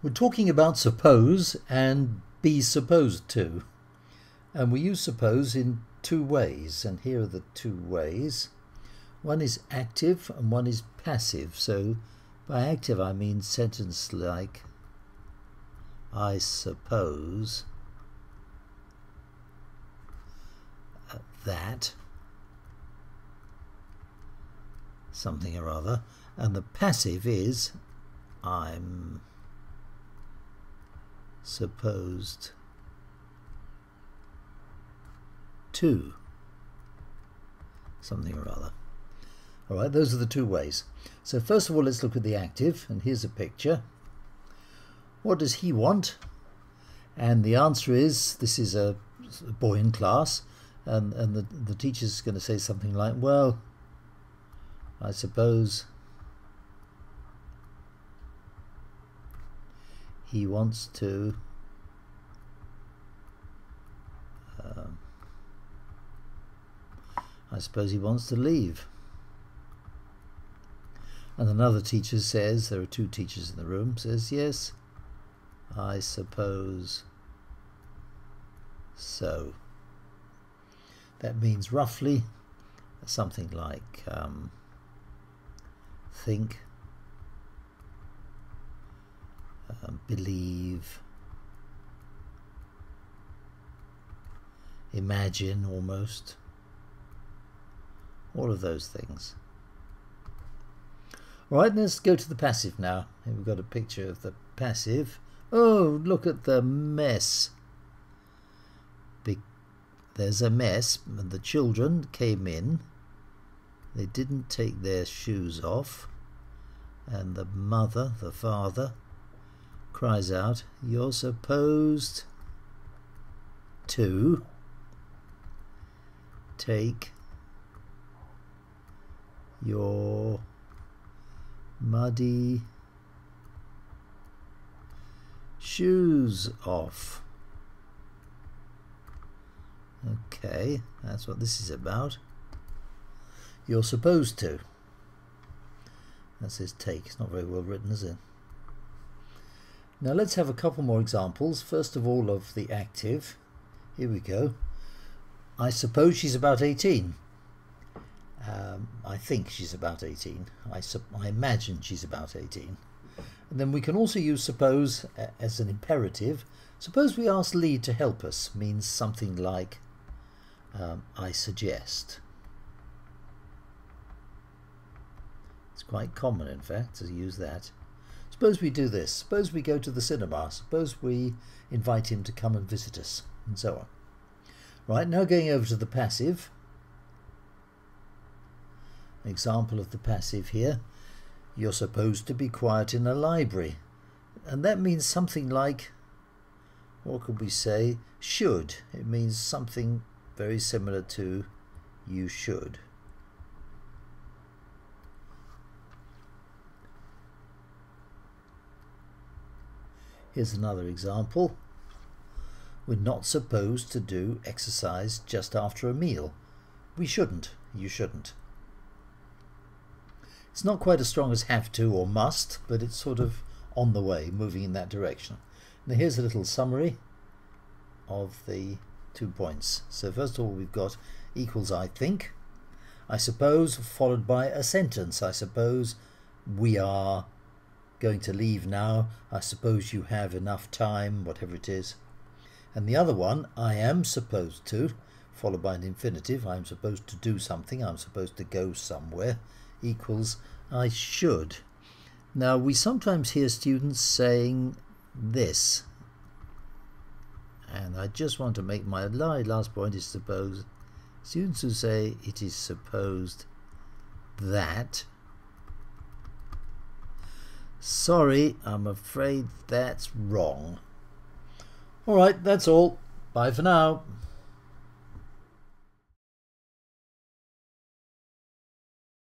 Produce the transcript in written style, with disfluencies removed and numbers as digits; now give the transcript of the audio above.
We're talking about suppose and be supposed to. And we use suppose in two ways, and here are the two ways. One is active and one is passive. So by active I mean sentence like I suppose that something or other, and the passive is I'm supposed to something or other. Alright, those are the two ways. So first of all, let's look at the active, and here's a picture. What does he want? And the answer is, this is a boy in class, and the teacher's going to say something like, well, I suppose he wants to I suppose he wants to leave. And another teacher says, there are two teachers in the room, says, yes, I suppose so. That means roughly something like think, believe, imagine, almost, all of those things. Right, let's go to the passive now. Here we've got a picture of the passive. Oh, look at the mess. There's a mess, and the children came in. They didn't take their shoes off, and the mother, the father, cries out, you're supposed to take your muddy shoes off. Okay, that's what this is about. You're supposed to. That says take. It's not very well written, is it? Now let's have a couple more examples. First of all, of the active. Here we go. I suppose she's about 18. I think she's about 18. I imagine she's about 18. And then we can also use suppose as an imperative. Suppose we ask Lee to help us, means something like I suggest. It's quite common, in fact, to use that. Suppose we do this. Suppose we go to the cinema. Suppose we invite him to come and visit us, and so on. Right, now going over to the passive. An example of the passive here. You're supposed to be quiet in a library. And that means something like, what could we say? Should. It means something very similar to you should. Here's another example. We're not supposed to do exercise just after a meal. We shouldn't. You shouldn't. It's not quite as strong as have to or must, but it's sort of on the way, moving in that direction. Now here's a little summary of the 2 points. So first of all, we've got equals I think. I suppose, followed by a sentence. I suppose we are going to leave now. I suppose you have enough time, whatever it is. And the other one, I am supposed to, followed by an infinitive. I'm supposed to do something. I'm supposed to go somewhere, equals I should. Now we sometimes hear students saying this, and I just want to make my last point is suppose. Students who say it is supposed that, sorry, I'm afraid that's wrong. Alright, that's all. Bye for now.